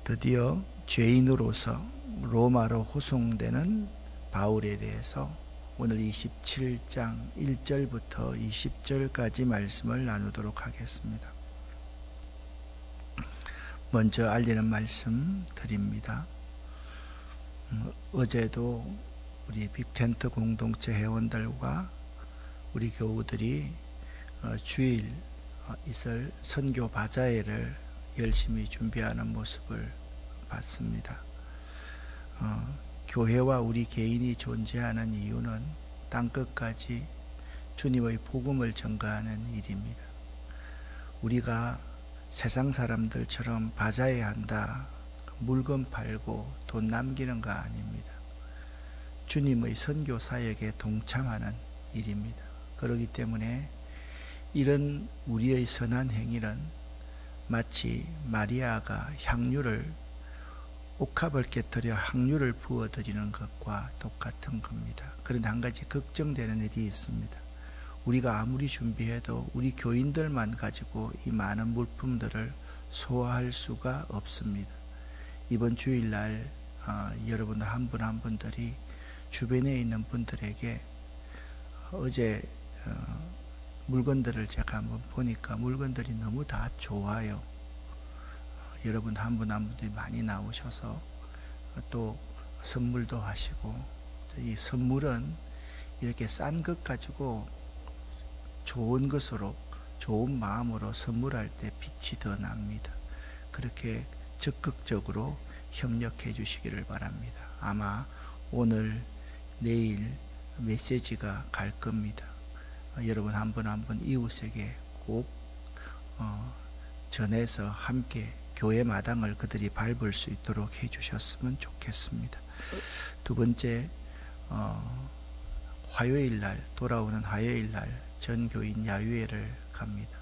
드디어 죄인으로서 로마로 호송되는 바울에 대해서 오늘 27장 1절부터 20절까지 말씀을 나누도록 하겠습니다. 먼저 알리는 말씀 드립니다. 어제도 우리 빅텐트 공동체 회원들과 우리 교우들이 주일 있을 선교 바자회를 열심히 준비하는 모습을 봤습니다. 교회와 우리 개인이 존재하는 이유는 땅끝까지 주님의 복음을 전가하는 일입니다. 우리가 세상 사람들처럼 바자회 한다, 물건 팔고 돈 남기는 거 아닙니다. 주님의 선교 사역에 동참하는 일입니다. 그렇기 때문에 이런 우리의 선한 행위는 마치 마리아가 향유를 옥합을 깨뜨려 향유를 부어드리는 것과 똑같은 겁니다. 그런데 한 가지 걱정되는 일이 있습니다. 우리가 아무리 준비해도 우리 교인들만 가지고 이 많은 물품들을 소화할 수가 없습니다. 이번 주일날 여러분들 한 분 한 분들이 주변에 있는 분들에게 어제 물건들을 제가 한번 보니까 물건들이 너무 다 좋아요. 여러분 한 분 한 분들이 많이 나오셔서 또 선물도 하시고, 이 선물은 이렇게 싼 것 가지고 좋은 것으로, 좋은 마음으로 선물할 때 빛이 더 납니다. 그렇게 적극적으로 협력해 주시기를 바랍니다. 아마 오늘 내일 메시지가 갈 겁니다. 여러분 한 분 한 분 이웃에게 꼭 전해서 함께 교회 마당을 그들이 밟을 수 있도록 해 주셨으면 좋겠습니다. 두 번째, 화요일날, 돌아오는 화요일날 전교인 야유회를 갑니다.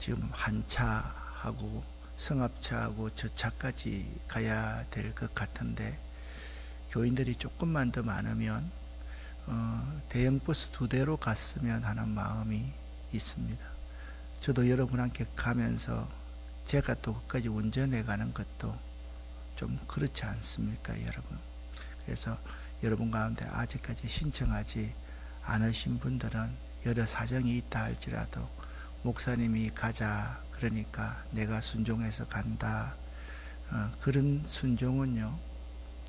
지금 한차하고 성합차하고 저차까지 가야 될 것 같은데, 교인들이 조금만 더 많으면 대형 버스 2대로 갔으면 하는 마음이 있습니다. 저도 여러분 함께 가면서 제가 또 끝까지 운전해 가는 것도 좀 그렇지 않습니까, 여러분? 그래서 여러분 가운데 아직까지 신청하지 않으신 분들은 여러 사정이 있다 할지라도 목사님이 가자 그러니까 내가 순종해서 간다, 그런 순종은요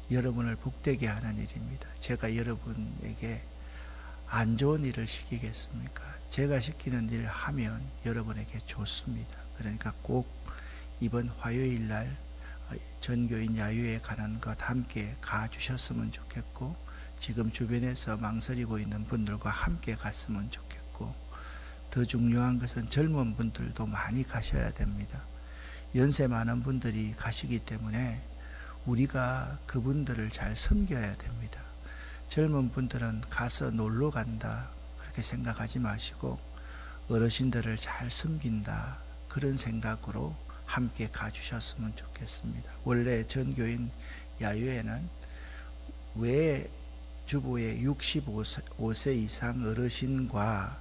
여러분을 복되게 하는 일입니다. 제가 여러분에게 안 좋은 일을 시키겠습니까? 제가 시키는 일을 하면 여러분에게 좋습니다. 그러니까 꼭 이번 화요일날 전교인 야유회 가는 것 함께 가주셨으면 좋겠고, 지금 주변에서 망설이고 있는 분들과 함께 갔으면 좋겠고, 더 중요한 것은 젊은 분들도 많이 가셔야 됩니다. 연세 많은 분들이 가시기 때문에 우리가 그분들을 잘 섬겨야 됩니다. 젊은 분들은 가서 놀러 간다 그렇게 생각하지 마시고 어르신들을 잘 섬긴다 그런 생각으로 함께 가주셨으면 좋겠습니다. 원래 전교인 야유회는 왜 주보에 65세 이상 어르신과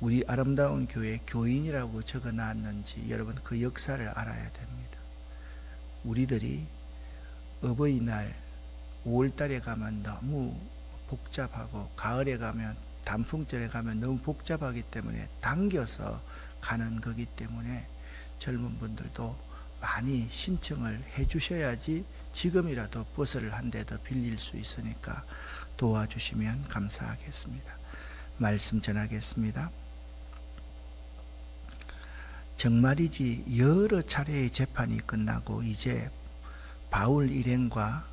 우리 아름다운 교회 교인이라고 적어놨는지 여러분 그 역사를 알아야 됩니다. 우리들이 어버이날 5월달에 가면 너무 복잡하고, 가을에 가면, 단풍절에 가면 너무 복잡하기 때문에 당겨서 가는 거기 때문에 젊은 분들도 많이 신청을 해 주셔야지 지금이라도 버스를 한 대 더 빌릴 수 있으니까 도와주시면 감사하겠습니다. 말씀 전하겠습니다. 정말이지 여러 차례의 재판이 끝나고 이제 바울 일행과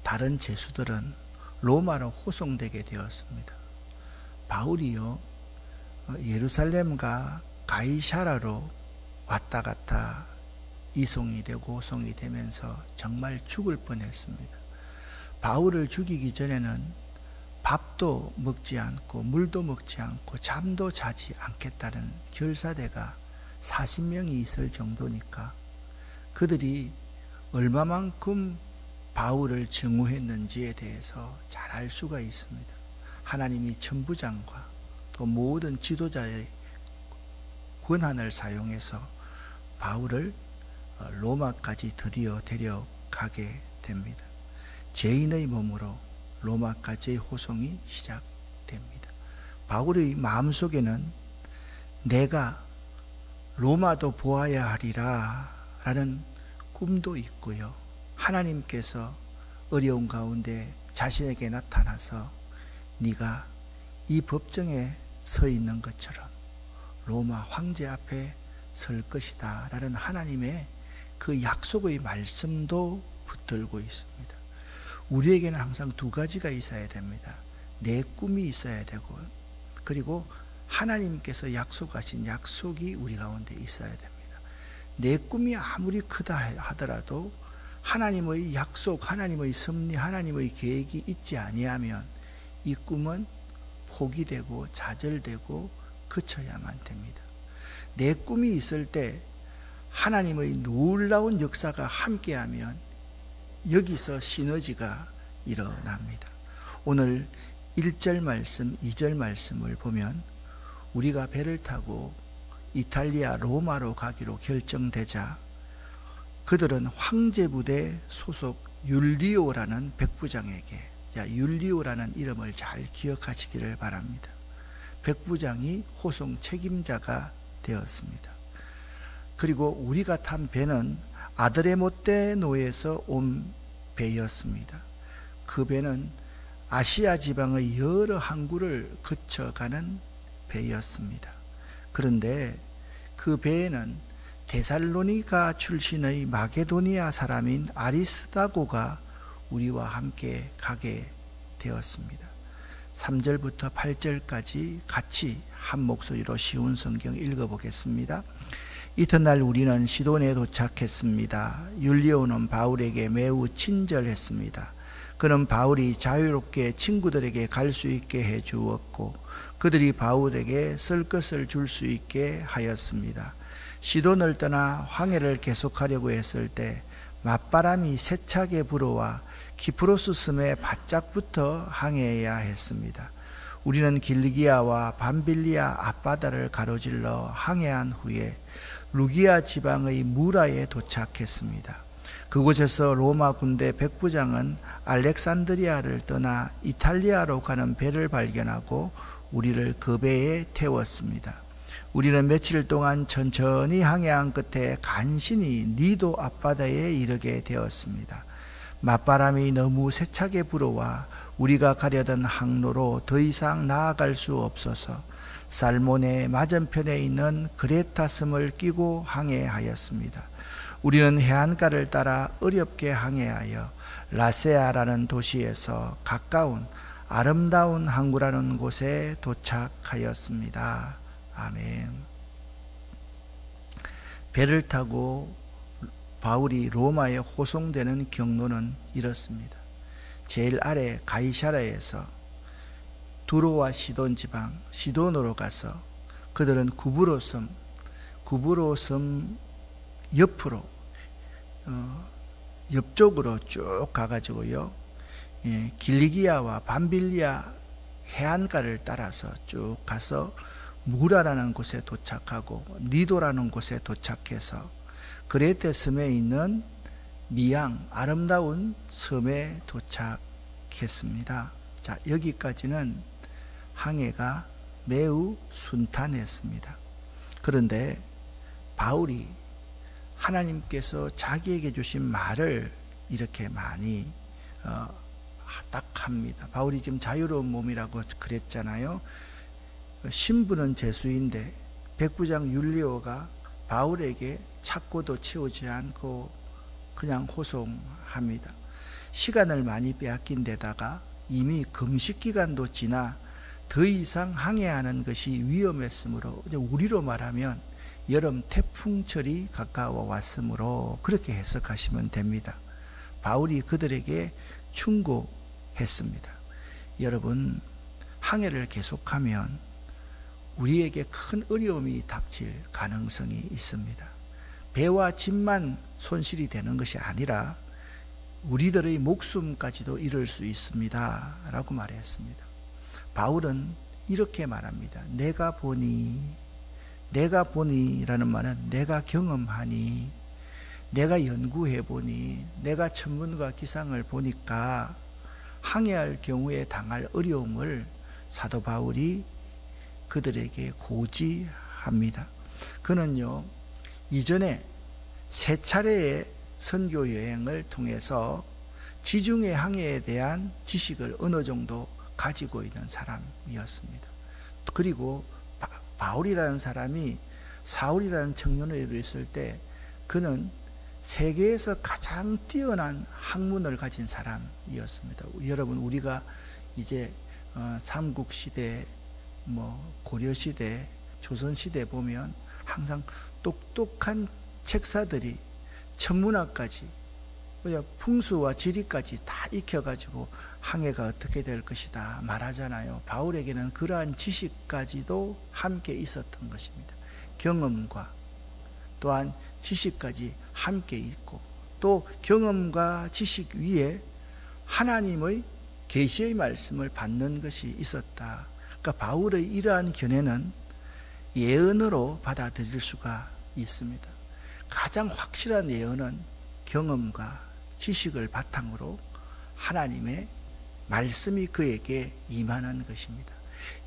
다른 죄수들은 로마로 호송되게 되었습니다. 바울이요 예루살렘과 가이사라로 왔다 갔다 이송이 되고 호송이 되면서 정말 죽을 뻔했습니다. 바울을 죽이기 전에는 밥도 먹지 않고 물도 먹지 않고 잠도 자지 않겠다는 결사대가 40명이 있을 정도니까 그들이 얼마만큼 바울을 증오했는지에 대해서 잘 알 수가 있습니다. 하나님이 천부장과 또 모든 지도자의 권한을 사용해서 바울을 로마까지 드디어 데려가게 됩니다. 죄인의 몸으로 로마까지의 호송이 시작됩니다. 바울의 마음속에는 내가 로마도 보아야 하리라 라는 꿈도 있고요. 하나님께서 어려운 가운데 자신에게 나타나서 네가 이 법정에 서 있는 것처럼 로마 황제 앞에 설 것이다 라는 하나님의 그 약속의 말씀도 붙들고 있습니다. 우리에게는 항상 두 가지가 있어야 됩니다. 내 꿈이 있어야 되고, 그리고 하나님께서 약속하신 약속이 우리 가운데 있어야 됩니다. 내 꿈이 아무리 크다 하더라도 하나님의 약속, 하나님의 섭리, 하나님의 계획이 있지 아니하면 이 꿈은 포기되고 좌절되고 그쳐야만 됩니다. 내 꿈이 있을 때 하나님의 놀라운 역사가 함께하면 여기서 시너지가 일어납니다. 오늘 1절 말씀, 2절 말씀을 보면 우리가 배를 타고 이탈리아 로마로 가기로 결정되자 그들은 황제부대 소속 율리오라는 백부장에게, 율리오라는 이름을 잘 기억하시기를 바랍니다. 백부장이 호송 책임자가 되었습니다. 그리고 우리가 탄 배는 아드레모떼 노에서 온 배였습니다. 그 배는 아시아 지방의 여러 항구를 거쳐가는 배였습니다. 그런데 그 배에는 데살로니가 출신의 마게도니아 사람인 아리스다고가 우리와 함께 가게 되었습니다. 3절부터 8절까지 같이 한 목소리로 쉬운 성경 읽어보겠습니다. 이튿날 우리는 시돈에 도착했습니다. 율리오는 바울에게 매우 친절했습니다. 그는 바울이 자유롭게 친구들에게 갈 수 있게 해 주었고 그들이 바울에게 쓸 것을 줄 수 있게 하였습니다. 시돈을 떠나 항해를 계속하려고 했을 때 맞바람이 세차게 불어와 키프로스 섬에 바짝부터 항해해야 했습니다. 우리는 길리기아와 밤빌리아 앞바다를 가로질러 항해한 후에 루기아 지방의 무라에 도착했습니다. 그곳에서 로마 군대 백부장은 알렉산드리아를 떠나 이탈리아로 가는 배를 발견하고 우리를 그 배에 태웠습니다. 우리는 며칠 동안 천천히 항해한 끝에 간신히 니도 앞바다에 이르게 되었습니다. 맞바람이 너무 세차게 불어와 우리가 가려던 항로로 더 이상 나아갈 수 없어서 살몬의 맞은편에 있는 그레타 섬을 끼고 항해하였습니다. 우리는 해안가를 따라 어렵게 항해하여 라세아라는 도시에서 가까운 아름다운 항구라는 곳에 도착하였습니다. 아멘. 배를 타고 바울이 로마에 호송되는 경로는 이렇습니다. 제일 아래 가이사라에서 두로와 시돈 지방 시돈으로 가서 그들은 구브로 섬 옆으로 옆쪽으로 쭉 가가지고요, 길리기아와 밤빌리아 해안가를 따라서 쭉 가서 무라라는 곳에 도착하고 니도라는 곳에 도착해서 그레테 섬에 있는 미양 아름다운 섬에 도착했습니다. 자, 여기까지는 항해가 매우 순탄했습니다. 그런데 바울이 하나님께서 자기에게 주신 말을 이렇게 많이 딱 합니다. 바울이 지금 자유로운 몸이라고 그랬잖아요. 신분은 제수인데 백부장 율리오가 바울에게 찾고도 치우지 않고 그냥 호송합니다. 시간을 많이 빼앗긴 데다가 이미 금식 기간도 지나 더 이상 항해하는 것이 위험했으므로, 우리로 말하면 여름 태풍철이 가까워 왔으므로 그렇게 해석하시면 됩니다. 바울이 그들에게 충고했습니다. 여러분, 항해를 계속하면 우리에게 큰 어려움이 닥칠 가능성이 있습니다. 배와 짐만 손실이 되는 것이 아니라 우리들의 목숨까지도 잃을 수 있습니다 라고 말했습니다. 바울은 이렇게 말합니다. 내가 보니 라는 말은 내가 경험하니, 내가 연구해 보니, 내가 천문과 기상을 보니까 항해할 경우에 당할 어려움을 사도 바울이 그들에게 고지합니다. 그는요, 이전에 3차례의 선교 여행을 통해서 지중해 항해에 대한 지식을 어느 정도 가지고 있는 사람이었습니다. 그리고 바울이라는 사람이 사울이라는 청년을 이뤘을 때 그는 세계에서 가장 뛰어난 학문을 가진 사람이었습니다. 여러분, 우리가 이제 삼국시대, 고려시대, 조선시대 보면 항상 똑똑한 책사들이 천문학까지, 풍수와 지리까지 다 익혀가지고 항해가 어떻게 될 것이다 말하잖아요. 바울에게는 그러한 지식까지도 함께 있었던 것입니다. 경험과 또한 지식까지 함께 있고, 또 경험과 지식 위에 하나님의 계시의 말씀을 받는 것이 있었다. 그러니까 바울의 이러한 견해는 예언으로 받아들일 수가 있습니다. 가장 확실한 예언은 경험과 지식을 바탕으로 하나님의 말씀이 그에게 임하는 것입니다.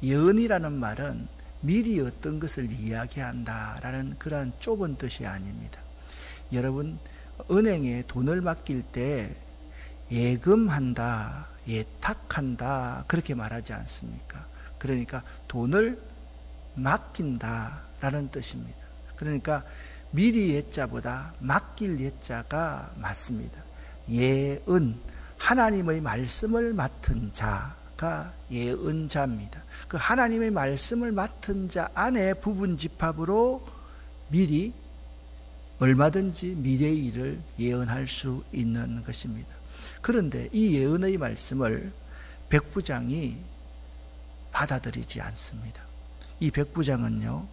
예언이라는 말은 미리 어떤 것을 이야기한다라는 그런 좁은 뜻이 아닙니다. 여러분, 은행에 돈을 맡길 때 예금한다, 예탁한다 그렇게 말하지 않습니까? 그러니까 돈을 맡긴다라는 뜻입니다. 그러니까 미리 예자보다 맡길 예자가 맞습니다. 예은, 하나님의 말씀을 맡은 자가 예은자입니다. 그 하나님의 말씀을 맡은 자 안에 부분 집합으로 미리 얼마든지 미래의 일을 예언할 수 있는 것입니다. 그런데 이 예언의 말씀을 백부장이 받아들이지 않습니다. 이 백부장은요,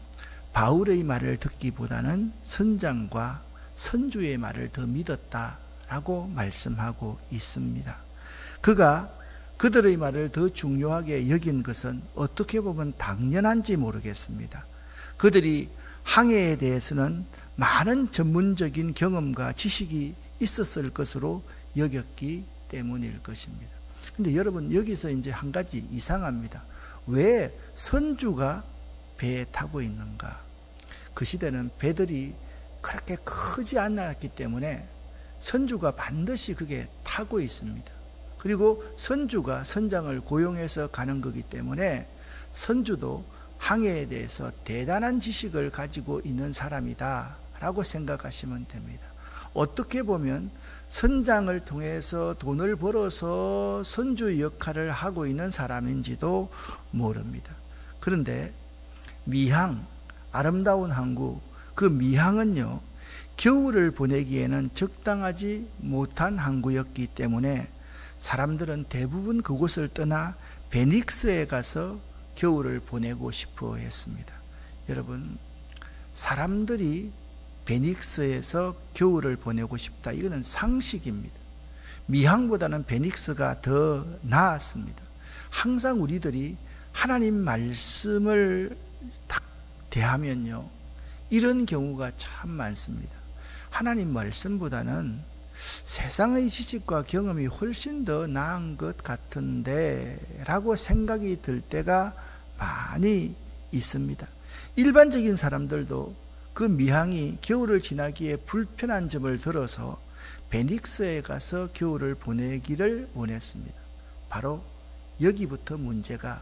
바울의 말을 듣기보다는 선장과 선주의 말을 더 믿었다라고 말씀하고 있습니다. 그가 그들의 말을 더 중요하게 여긴 것은 어떻게 보면 당연한지 모르겠습니다. 그들이 항해에 대해서는 많은 전문적인 경험과 지식이 있었을 것으로 여겼기 때문일 것입니다. 근데 여러분, 여기서 이제 한 가지 이상합니다. 왜 선주가 배에 타고 있는가? 그 시대는 배들이 그렇게 크지 않았기 때문에 선주가 반드시 그게 타고 있습니다. 그리고 선주가 선장을 고용해서 가는 거기 때문에 선주도 항해에 대해서 대단한 지식을 가지고 있는 사람이다 라고 생각하시면 됩니다. 어떻게 보면 선장을 통해서 돈을 벌어서 선주 역할을 하고 있는 사람인지도 모릅니다. 그런데 미항, 아름다운 항구, 그 미항은요, 겨울을 보내기에는 적당하지 못한 항구였기 때문에 사람들은 대부분 그곳을 떠나 베닉스에 가서 겨울을 보내고 싶어 했습니다. 여러분, 사람들이 베닉스에서 겨울을 보내고 싶다, 이거는 상식입니다. 미항보다는 베닉스가 더 나았습니다. 항상 우리들이 하나님 말씀을 딱 대하면요, 이런 경우가 참 많습니다. 하나님 말씀보다는 세상의 지식과 경험이 훨씬 더 나은 것 같은데 라고 생각이 들 때가 많이 있습니다. 일반적인 사람들도 그 미항이 겨울을 지나기에 불편한 점을 들어서 베닉스에 가서 겨울을 보내기를 원했습니다. 바로 여기부터 문제가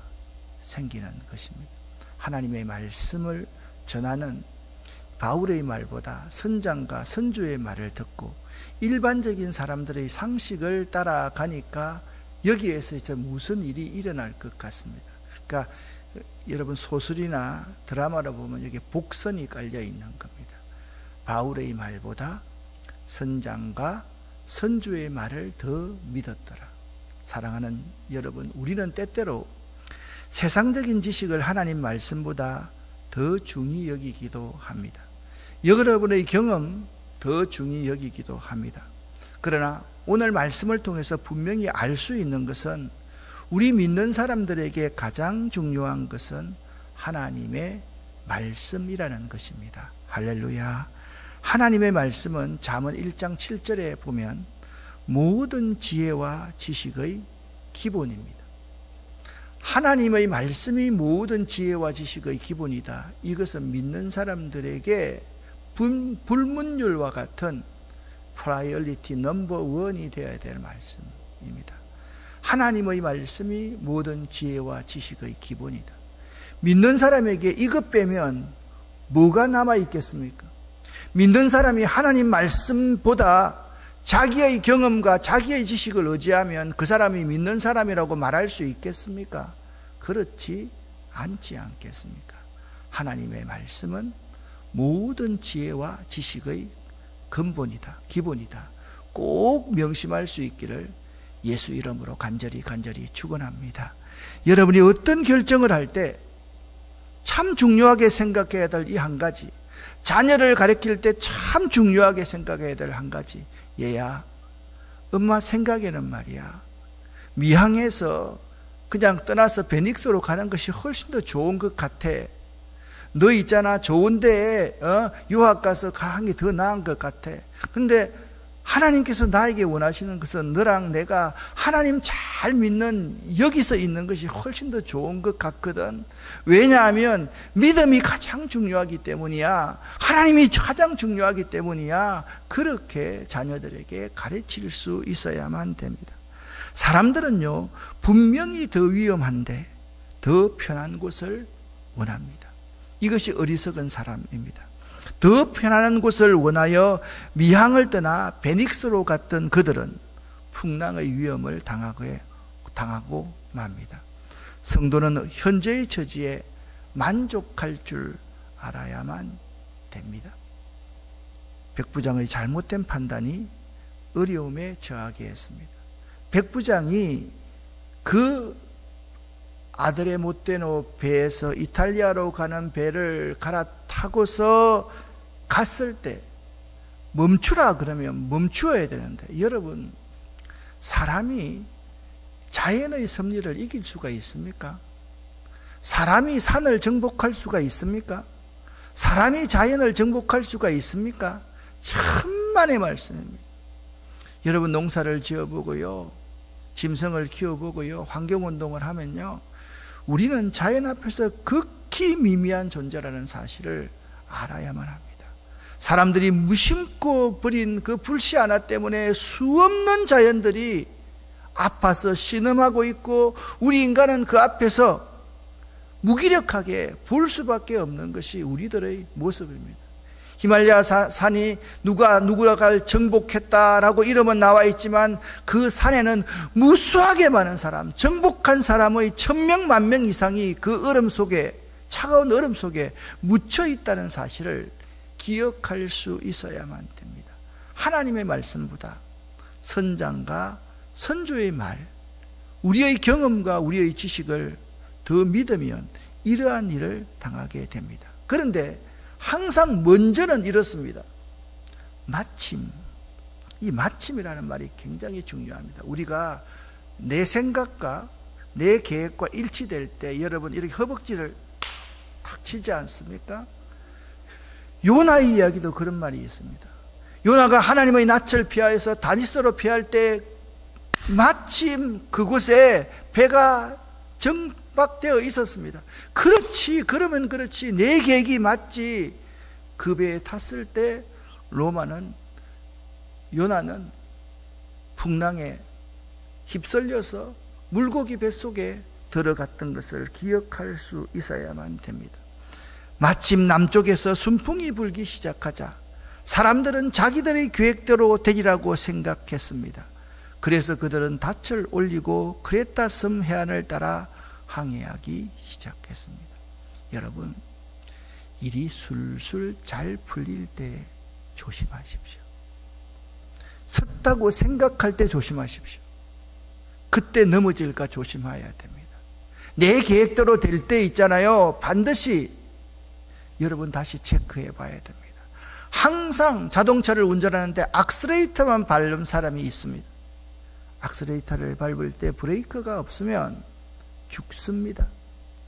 생기는 것입니다. 하나님의 말씀을 전하는 바울의 말보다 선장과 선주의 말을 듣고 일반적인 사람들의 상식을 따라가니까 여기에서 이제 무슨 일이 일어날 것 같습니다. 그러니까 여러분, 소설이나 드라마로 보면 여기 복선이 깔려 있는 겁니다. 바울의 말보다 선장과 선주의 말을 더 믿었더라. 사랑하는 여러분, 우리는 때때로 세상적인 지식을 하나님 말씀보다 더 중히 여기기도 합니다. 여러분의 경험 더 중히 여기기도 합니다. 그러나 오늘 말씀을 통해서 분명히 알 수 있는 것은, 우리 믿는 사람들에게 가장 중요한 것은 하나님의 말씀이라는 것입니다. 할렐루야. 하나님의 말씀은 잠언 1장 7절에 보면 모든 지혜와 지식의 기본입니다. 하나님의 말씀이 모든 지혜와 지식의 기본이다. 이것은 믿는 사람들에게 불문율과 같은 프라이어리티 넘버 원이 되어야 될 말씀입니다. 하나님의 말씀이 모든 지혜와 지식의 기본이다. 믿는 사람에게 이것 빼면 뭐가 남아있겠습니까? 믿는 사람이 하나님 말씀보다 자기의 경험과 자기의 지식을 의지하면 그 사람이 믿는 사람이라고 말할 수 있겠습니까? 그렇지 않지 않겠습니까? 하나님의 말씀은 모든 지혜와 지식의 근본이다, 기본이다. 꼭 명심할 수 있기를 예수 이름으로 간절히 축원합니다. 여러분이 어떤 결정을 할 때 참 중요하게 생각해야 될 이 한 가지, 자녀를 가르칠 때 참 중요하게 생각해야 될 한 가지, 얘야, 엄마 생각에는 말이야, 미항에서 그냥 떠나서 베닉스로 가는 것이 훨씬 더 좋은 것 같아. 너 있잖아, 좋은데 유학 가서 가는 게 더 나은 것 같아. 근데 하나님께서 나에게 원하시는 것은 너랑 내가 하나님 잘 믿는 여기서 있는 것이 훨씬 더 좋은 것 같거든. 왜냐하면 믿음이 가장 중요하기 때문이야. 하나님이 가장 중요하기 때문이야. 그렇게 자녀들에게 가르칠 수 있어야만 됩니다. 사람들은요, 분명히 더 위험한데 더 편한 곳을 원합니다. 이것이 어리석은 사람입니다. 더 편안한 곳을 원하여 미항을 떠나 베닉스로 갔던 그들은 풍랑의 위험을 당하고 맙니다. 성도는 현재의 처지에 만족할 줄 알아야만 됩니다. 백부장의 잘못된 판단이 어려움에 처하게 했습니다. 백부장이 그 아들의 못된 배에서 이탈리아로 가는 배를 갈아타고서 갔을 때 멈추라 그러면 멈추어야 되는데, 여러분, 사람이 자연의 섭리를 이길 수가 있습니까? 사람이 산을 정복할 수가 있습니까? 사람이 자연을 정복할 수가 있습니까? 천만의 말씀입니다. 여러분, 농사를 지어보고요, 짐승을 키워보고요, 환경운동을 하면요, 우리는 자연 앞에서 극히 미미한 존재라는 사실을 알아야만 합니다. 사람들이 무심코 버린 그 불씨 하나 때문에 수없는 자연들이 아파서 신음하고 있고, 우리 인간은 그 앞에서 무기력하게 볼 수밖에 없는 것이 우리들의 모습입니다. 히말라야 산이 누구를 정복했다라고 이름은 나와 있지만 그 산에는 무수하게 많은 사람, 정복한 사람의 1000명, 10,000명 이상이 그 얼음 속에, 차가운 얼음 속에 묻혀 있다는 사실을 기억할 수 있어야만 됩니다. 하나님의 말씀보다 선장과 선조의 말, 우리의 경험과 우리의 지식을 더 믿으면 이러한 일을 당하게 됩니다. 그런데 항상 먼저는 이렇습니다. 마침, 이 마침이라는 말이 굉장히 중요합니다. 우리가 내 생각과 내 계획과 일치될 때 여러분 이렇게 허벅지를 탁 치지 않습니까? 요나의 이야기도 그런 말이 있습니다. 요나가 하나님의 낯을 피하여서 다니스로 피할 때 마침 그곳에 배가 정박되어 있었습니다. 그렇지, 그러면 그렇지, 내 계획이 맞지. 그 배에 탔을 때 요나는 풍랑에 휩쓸려서 물고기 뱃속에 들어갔던 것을 기억할 수 있어야만 됩니다. 마침 남쪽에서 순풍이 불기 시작하자 사람들은 자기들의 계획대로 되리라고 생각했습니다. 그래서 그들은 닻을 올리고 크레타 섬 해안을 따라 항해하기 시작했습니다. 여러분, 일이 술술 잘 풀릴 때 조심하십시오. 섰다고 생각할 때 조심하십시오. 그때 넘어질까 조심해야 됩니다. 내 계획대로 될 때 있잖아요, 반드시 여러분 다시 체크해 봐야 됩니다. 항상 자동차를 운전하는데 악셀레이터만 밟는 사람이 있습니다. 악셀레이터를 밟을 때 브레이크가 없으면 죽습니다.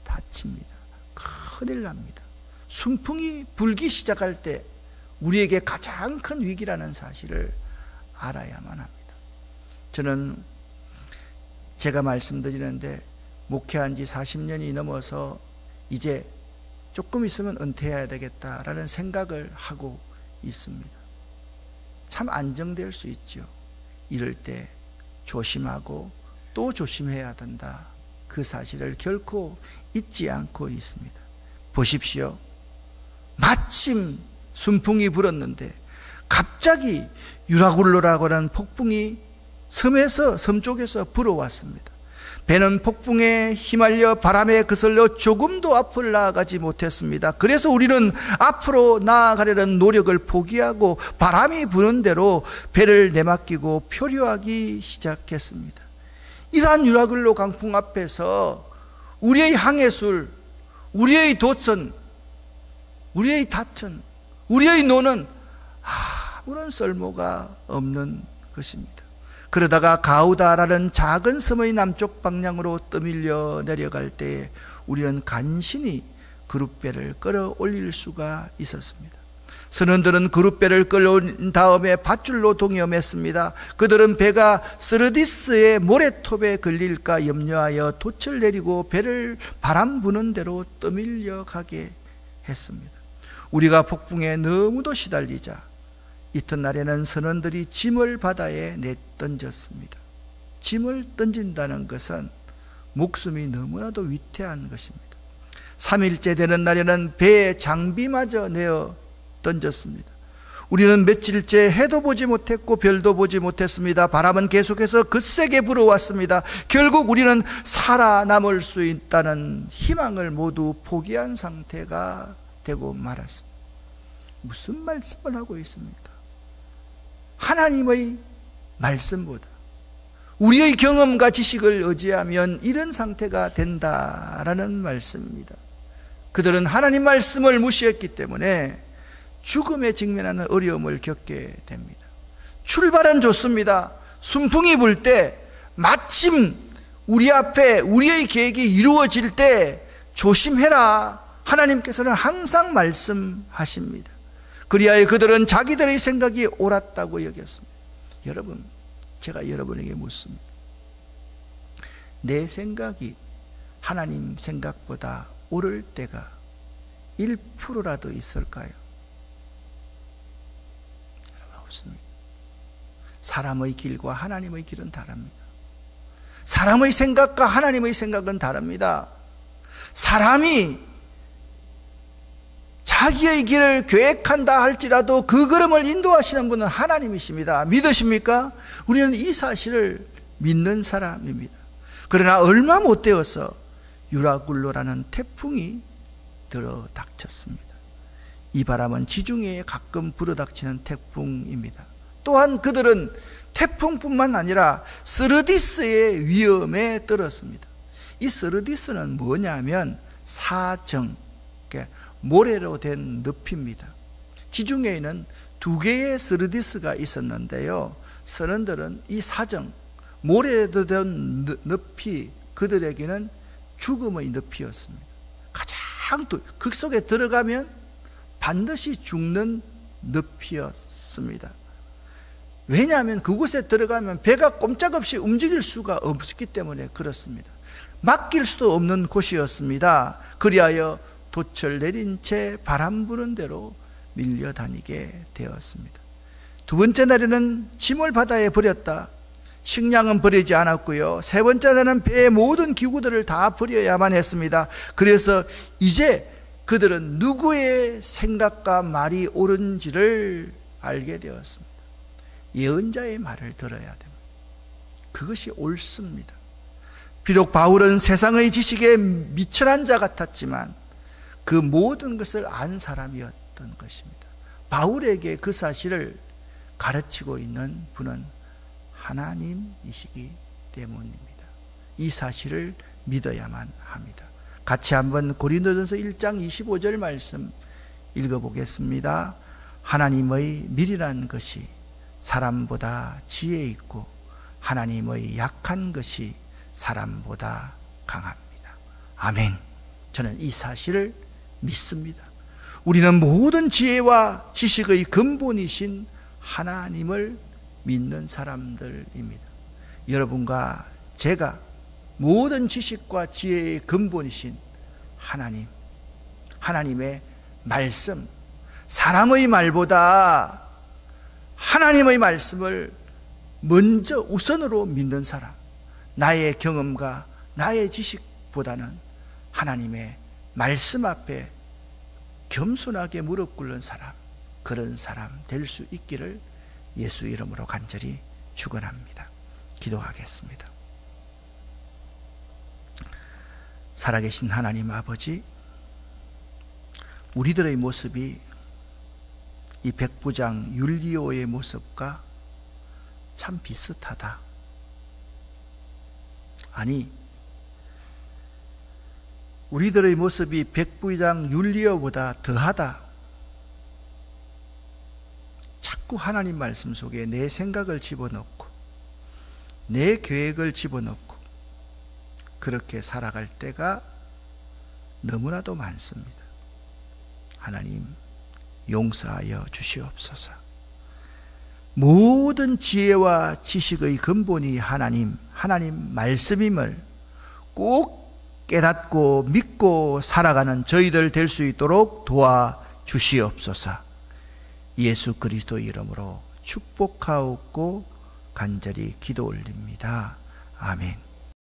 다칩니다. 큰일 납니다. 순풍이 불기 시작할 때 우리에게 가장 큰 위기라는 사실을 알아야만 합니다. 저는 제가 말씀드리는데 목회한 지 40년이 넘어서 이제 조금 있으면 은퇴해야 되겠다라는 생각을 하고 있습니다. 참 안정될 수 있죠. 이럴 때 조심하고 또 조심해야 된다. 그 사실을 결코 잊지 않고 있습니다. 보십시오. 마침 순풍이 불었는데 갑자기 유라굴로라고 하는 폭풍이 섬 쪽에서 불어왔습니다. 배는 폭풍에 휘말려 바람에 거슬러 조금도 앞을 나아가지 못했습니다. 그래서 우리는 앞으로 나아가려는 노력을 포기하고 바람이 부는 대로 배를 내맡기고 표류하기 시작했습니다. 이러한 유라굴로 강풍 앞에서 우리의 항해술, 우리의 도천, 우리의 다천, 우리의 노는 아무런 쓸모가 없는 것입니다. 그러다가 가우다라는 작은 섬의 남쪽 방향으로 떠밀려 내려갈 때에 우리는 간신히 그룻배를 끌어올릴 수가 있었습니다. 선원들은 그룻배를 끌어올린 다음에 밧줄로 동여맸습니다. 그들은 배가 스르디스의 모래톱에 걸릴까 염려하여 돛을 내리고 배를 바람 부는 대로 떠밀려 가게 했습니다. 우리가 폭풍에 너무도 시달리자 이튿날에는 선원들이 짐을 바다에 내던졌습니다. 짐을 던진다는 것은 목숨이 너무나도 위태한 것입니다. 3일째 되는 날에는 배에 장비마저 내어 던졌습니다. 우리는 며칠째 해도 보지 못했고 별도 보지 못했습니다. 바람은 계속해서 거세게 불어왔습니다. 결국 우리는 살아남을 수 있다는 희망을 모두 포기한 상태가 되고 말았습니다. 무슨 말씀을 하고 있습니까? 하나님의 말씀보다 우리의 경험과 지식을 의지하면 이런 상태가 된다라는 말씀입니다. 그들은 하나님 말씀을 무시했기 때문에 죽음에 직면하는 어려움을 겪게 됩니다. 출발은 좋습니다. 순풍이 불 때 마침 우리 앞에 우리의 계획이 이루어질 때 조심해라. 하나님께서는 항상 말씀하십니다. 그리하여 그들은 자기들의 생각이 옳았다고 여겼습니다. 여러분, 제가 여러분에게 묻습니다. 내 생각이 하나님 생각보다 옳을 때가 1%라도 있을까요? 없습니다. 사람의 길과 하나님의 길은 다릅니다. 사람의 생각과 하나님의 생각은 다릅니다. 사람이 자기의 길을 계획한다 할지라도 그 걸음을 인도하시는 분은 하나님이십니다. 믿으십니까? 우리는 이 사실을 믿는 사람입니다. 그러나 얼마 못 되어서 유라굴로라는 태풍이 들어닥쳤습니다. 이 바람은 지중해에 가끔 불어닥치는 태풍입니다. 또한 그들은 태풍뿐만 아니라 스르디스의 위험에 떨었습니다. 이 스르디스는 뭐냐면 사정, 모래로 된 늪입니다. 지중해에는 2개의 스르디스가 있었는데요, 선원들은 이 사정, 모래로 된 늪이 그들에게는 죽음의 늪이었습니다. 가장 그 속에 들어가면 반드시 죽는 늪이었습니다. 왜냐하면 그곳에 들어가면 배가 꼼짝없이 움직일 수가 없기 때문에 그렇습니다. 맡길 수도 없는 곳이었습니다. 그리하여 돛을 내린 채 바람 부는 대로 밀려다니게 되었습니다. 두 번째 날에는 짐을 바다에 버렸다. 식량은 버리지 않았고요. 세 번째 날에는 배의 모든 기구들을 다 버려야만 했습니다. 그래서 이제 그들은 누구의 생각과 말이 옳은지를 알게 되었습니다. 예언자의 말을 들어야 됩니다. 그것이 옳습니다. 비록 바울은 세상의 지식에 미천한 자 같았지만 그 모든 것을 안 사람이었던 것입니다. 바울에게 그 사실을 가르치고 있는 분은 하나님이시기 때문입니다. 이 사실을 믿어야만 합니다. 같이 한번 고린도전서 1장 25절 말씀 읽어보겠습니다. 하나님의 미련한 것이 사람보다 지혜 있고 하나님의 약한 것이 사람보다 강합니다. 아멘. 저는 이 사실을 믿습니다. 우리는 모든 지혜와 지식의 근본이신 하나님을 믿는 사람들입니다. 여러분과 제가 모든 지식과 지혜의 근본이신 하나님, 하나님의 말씀, 사람의 말보다 하나님의 말씀을 먼저 우선으로 믿는 사람, 나의 경험과 나의 지식보다는 하나님의 말씀 앞에 겸손하게 무릎 꿇는 사람, 그런 사람 될 수 있기를 예수 이름으로 간절히 축원합니다. 기도하겠습니다. 살아계신 하나님 아버지, 우리들의 모습이 이 백부장 율리오의 모습과 참 비슷하다. 아니, 우리들의 모습이 백부장 율리오보다 더하다. 자꾸 하나님 말씀 속에 내 생각을 집어넣고 내 계획을 집어넣고 그렇게 살아갈 때가 너무나도 많습니다. 하나님, 용서하여 주시옵소서. 모든 지혜와 지식의 근본이 하나님 말씀임을 꼭 깨닫고 믿고 살아가는 저희들 될 수 있도록 도와주시옵소서. 예수 그리스도 이름으로 축복하옵고 간절히 기도 올립니다. 아멘.